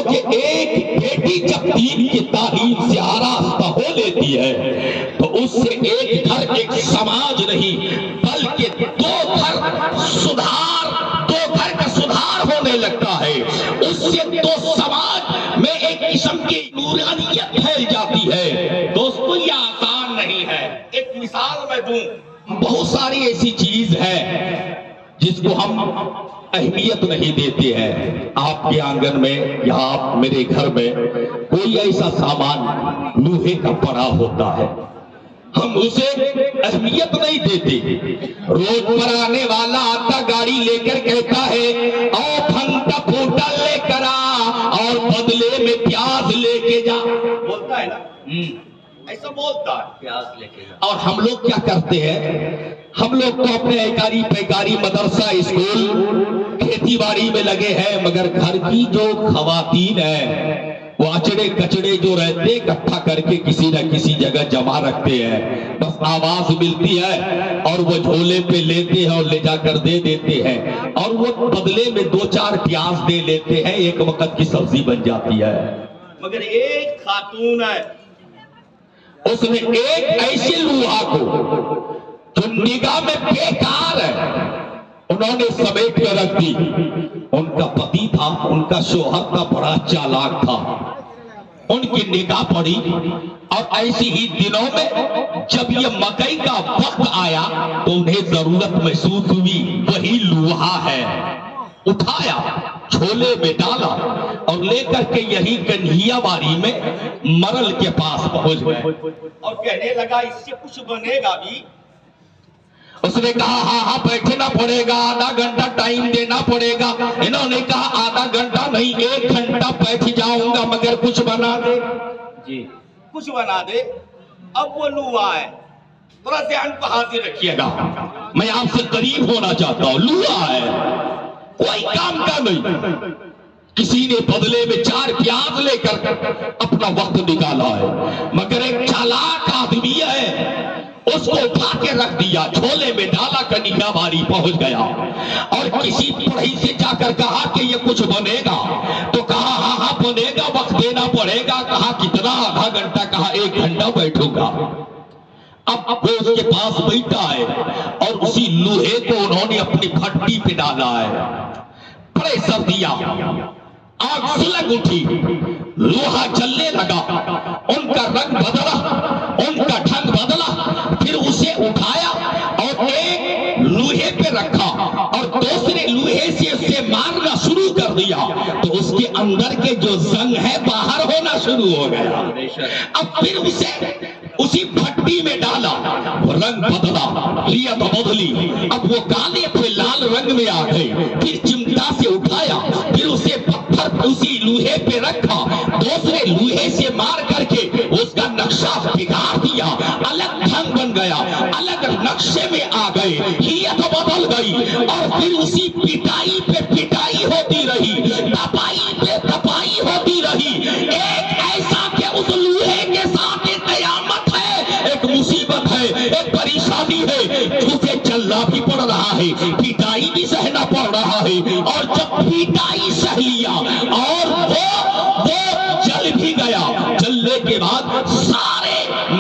کیونکہ ایک بیٹی جب دین کی تعلیم سے آراستہ ہو لیتی ہے تو اس سے ایک گھر ایک سماج نہیں بلکہ دو گھر کا سدھار ہونے لگتا ہے. اس سے دو سماج میں ایک قسم کی نورانیت پھیل جاتی ہے. دوستو یہ آسان نہیں ہے. ایک مثال میں دوں، بہت ساری ایسی چیز ہے جس کو ہم اہمیت نہیں دیتے ہیں. آپ کے آنگن میں یا آپ میرے گھر میں کوئی ایسا سامان لوہے کا پڑا ہوتا ہے، ہم اسے اہمیت نہیں دیتے. روڈ پر آنے والا آتا گاڑی لے کر کہتا ہے اور بھنگ کا پھوٹا لے کر آ اور بدلے میں پیاز لے کے جا، بولتا ہے نا، ایسا بولتا ہے پیاز لے کے جا. اور ہم لوگ کیا کرتے ہیں؟ ہم لوگ تو اپنے ایکاری پیکاری مدرسہ اسکول کھیتی باڑی میں لگے ہیں، مگر گھر کی جو خواتین ہیں وہ اچڑے کچڑے جو رہتے اکٹھا کر کے کسی نہ کسی جگہ جمع رکھتے ہیں. بس آواز ملتی ہے اور وہ جھولے پہ لیتے ہیں اور لے جا کر دے دیتے ہیں، اور وہ بدلے میں 2-4 پیاز دے لیتے ہیں، ایک وقت کی سبزی بن جاتی ہے. مگر ایک خاتون ہے، اس نے ایک ایسے لوہا کو جو نگاہ میں بیکار ہے انہوں نے سمیٹ کے رکھ دی. ان کا پتی تھا، ان کا شوہر تھا، بڑا چالاک تھا. ان کی نگاہ پڑی اور ایسی ہی دنوں میں جب یہ مکئی کا وقت آیا تو انہیں ضرورت محسوس ہوئی. وہی لوہا ہے، اٹھایا، جھولے میں ڈالا اور لے کر کے یہی کنہیا باری میں مرل کے پاس پہنچ گئے اور کہنے لگا اس سے کچھ بنے گا بھی. اس نے کہا ہاں بیٹھنا پڑے گا، آدھا گھنٹہ ٹائم دینا پڑے گا. انہوں نے کہا آدھا گھنٹہ نہیں 1 گھنٹہ بیٹھ جاؤں گا مگر کچھ بنا دے. جی کچھ بنا دے. اب وہ لوہا ہے، تھوڑا ذہن کو حاضر رکھیے گا، میں آپ سے قریب ہونا چاہتا ہوں. لوہا ہے، کوئی کام کا نہیں. کسی نے بدلے میں 4 پیاز لے کر اپنا وقت نکالا ہے، مگر ایک چالاک آدمی ہے، اس کو اٹھا کے رکھ دیا، جھولے میں ڈالا، کنہیا باری پہنچ گیا اور کسی پڑھی سے جا کر کہا کہ یہ کچھ بنے گا تو کہا ہاں بنے گا، وقت دینا پڑے گا. کہا کتنا؟ آدھا گھنٹہ. کہا 1 گھنٹہ بیٹھوں گا. اب وہ اس کے پاس بیٹھا ہے اور اسی لوہے کو انہوں نے اپنی پھٹی پہ ڈالا ہے، پریشر دیا، آگ سلگ اٹھی، لوہا جلنے لگا، ان کا رنگ بدلا، ان کا ڈھنگ بدلا. پھر اسے اٹھایا اور ایک لوہے پہ رکھا اور دوسرے لوہے سے اسے مارنا شروع کر دیا تو اس کے اندر کے جو زنگ ہے باہر ہونا شروع ہو گیا. اب پھر اسے اسی پھٹی میں ڈالا، رنگ بدلا، لیت بدلی، اب وہ کالے پہ لال رنگ میں آ گئے. پھر چمٹا سے اٹھایا، پھر اسے پتھر اسی لوہے پہ رکھا، دوسرے لوہے سے مار کر کے اس کا نقشہ بگاڑ دیا، الگ ڈھنگ بن گیا، الگ نقشے میں آ گئے، لیت بدل گئی. اور پھر اسی پٹائی پہ پٹائی ہوتی رہی، تپائی پہ تپائی ہوتی رہی. ایک ایسا کہ اس لوہے کے ساتھ ایک قیامت ہے، ایک مصیبت ہے، ایک پریشانی ہے، اسے چلنا بھی پڑ رہا ہے، پٹائی بھی سہنا پڑ رہا ہے. اور جب پٹائی سہ لیا اور وہ جل بھی گیا، جلنے کے بعد سارے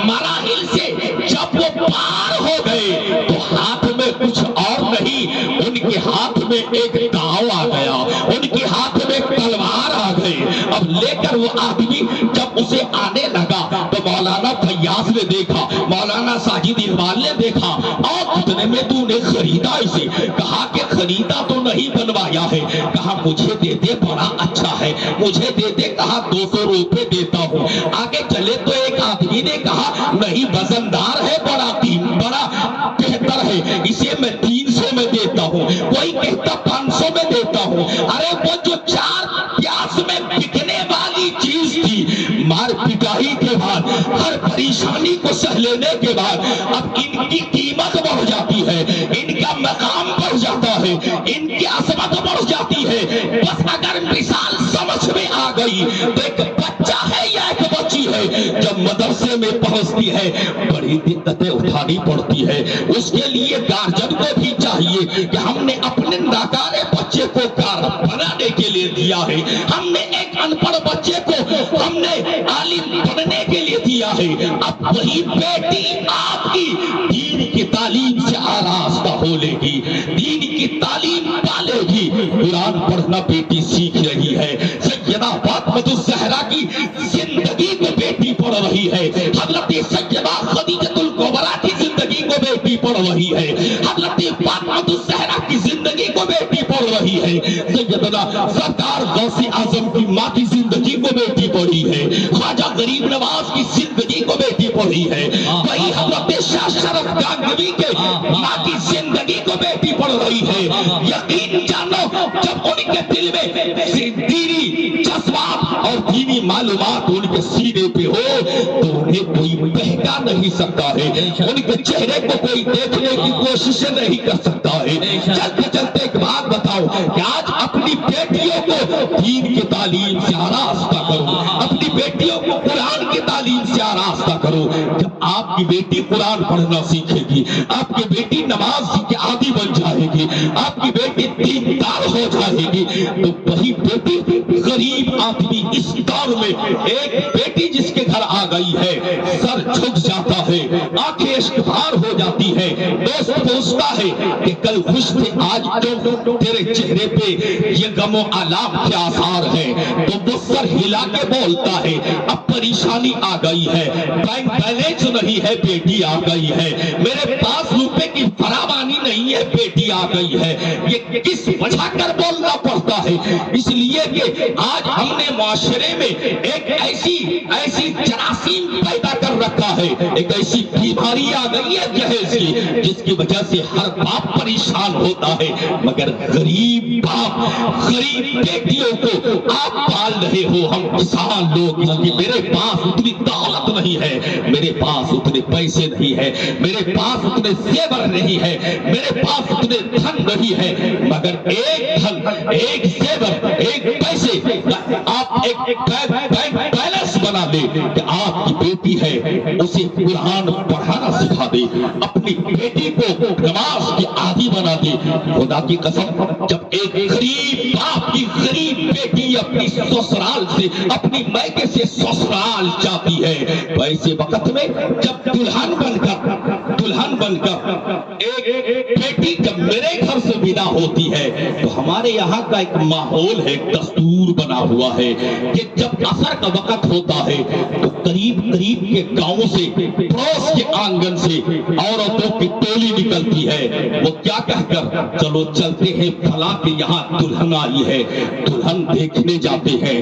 مراحل سے جب وہ پار ہو گئے تو ہاتھ میں کچھ اور نہیں، ان کے ہاتھ میں ایک داؤ آ گیا، ان کے ہاتھ میں تلوار آ گئی. اب لے کر وہ آدمی جب اسے آنے لگا تو مولانا فیاض نے دیکھا، مولانا ساجد اقبال نے دیکھا. اور کتنے میں تو نے خریدا اسے؟ کہا کہ خریدا تو نہیں، بنوایا ہے. کہا مجھے دے دے، بڑا اچھا ہے، مجھے دے دے. کہا 200 روپے دیتا ہوں. آگے چلے تو ایک آدمی نے کہا نہیں، وزندار ہے، بڑا بہتر ہے، اسے میں 300 میں دیتا ہوں. کوئی کہتا 500 میں دیتا ہوں. ارے وہ جو 4 پیاز میں بکنے والی چیز تھی، مار پٹائی کے بعد، ہر پریشانی کو سہ لینے کے بعد اب ان کی قیمت بڑھ جاتی ہے، ان کا مقام بڑھ جاتا ہے، ان کی عظمت بڑھ جاتی ہے. بس اگر مثال سمجھ میں آ گئی تو ایک بچہ ہے یا ایک بچی ہے جب مدرسے میں پہنچتی ہے بڑی دقتیں اٹھانی پڑتی ہے. اس کے لیے گارجن کو بھی چاہیے کہ ہم نے اپنے ناکارے بچے کو بنانے کے لیے دیا ہے، ہم نے ایک ان پڑھ بچے کو ہم نے عالم بننے کے لیے دیا ہے۔ اب وہی بیٹی آپ کی دین کی تعلیم سے آراستہ ہو لے گی، دین کی تعلیم پالے گی۔ قرآن پڑھنا بیٹی سیکھ رہی ہے، سیدہ فاطمہ الزہرا کی زندگی کو بیٹی پڑھ رہی ہے، حضرت سیدہ خدیجہ الکبریٰ کی زندگی کو بیٹی پڑھ رہی ہے، حضرت فاطمہ الزہرا کی زندگی کو بیٹی پڑھ رہی ہے، سیدنا سرکار غوث اعظم کی ماں کی زندگی کو بیٹی پڑھی ہے، خواجہ غریب نواز کی زندگی کو بیٹی پڑھی ہے، وہی حضرت شاہ شرف گانگوی کے ماں کی زندگی کو بیٹی پڑھ رہی ہے۔ یقین جانو جب ان کے دل میں دینی جذبات اور دینی معلومات ان کے سینے پہ ہو تو انہیں کوئی بہکا نہیں سکتا ہے، ان کے چہرے کو کوئی دیکھنے کی کوشش نہیں کر سکتا ہے۔ چلتے چلتے ایک بات بتاؤ کہ آج اپنی بیٹیوں کو دین کی تعلیم سے آراستہ کرو، اپنی بیٹیوں کو قرآن کی تعلیم سے آراستہ کرو۔ جب آپ کی بیٹی قرآن پڑھنا سیکھے گی، آپ کی بیٹی نماز کی عادی بن جائے گی، آپ کی بیٹی دیندار ہو جائے گی، تو وہی بیٹی غریب آدمی اس دور میں ایک بیٹی جس کے گھر آ گئی ہے سر جھک جاتا ہے، آنکھیں اشکبار ہو جاتی ہے، دوست پوچھتا ہے کہ کل خوش تھے آج جو تیرے چہرے پہ یہ غم و آلام کے آثار ہیں، تو وہ سر ہلا کے بولتا ہے اب پریشانی آ گئی ہے، بینک بیلنس نہیں ہے، بیٹی آ گئی ہے، میرے پاس روپے کی فراوانی نہیں ہے، بیٹی آ گئی ہے۔ یہ کس وجہ کر بولنا پڑتا ہے؟ اس لیے کہ آج ہم نے معاشرے میں ایک ایسی جراثیم پیدا کر رکھا ہے، ایک ایسی بیماری آ گئی ہے جہیز کی، جس کی وجہ سے ہر باپ پریشان ہوتا ہے، مگر غریب باپ غریب بیٹیوں کو آپ پال رہے ہو۔ ہم کسان لوگ کہ میرے پاس اتنی دولت نہیں ہے، میرے پاس اتنے پیسے نہیں ہے، میرے پاس اتنے زیور نہیں ہے، میرے پاس اتنے دھن نہیں ہے، مگر ایک دھن، ایک زیور، ایک پیسے آپ ایک بینک بیلنس بنا دے کہ آپ کی بیٹی ہے اسے قرآن پڑھانا سکھا دے، اپنی بیٹی کو نماز کی عادی بنا دے۔ خدا کی قسم جب ایک غریب باپ کی غریب بیٹی اپنی سسرال سے اپنی میکے سے سسرال جاتی ہے، ویسے وقت میں جب دلہن بن کر ایک بیٹی جب میرے گھر سے ودا ہوتی ہے تو ہمارے یہاں کا ایک ماحول ہے، ایک دستور بنا ہوا ہے کہ جب عصر کا وقت ہوتا ہے تو قریب کے گاؤں سے پڑوس کے آنگن سے عورتوں کی ٹولی نکلتی ہے، وہ کیا کہہ کر چلو چلتے ہیں فلاں کے یہاں دلہن آئی ہے، دلہن دیکھنے جاتے ہیں۔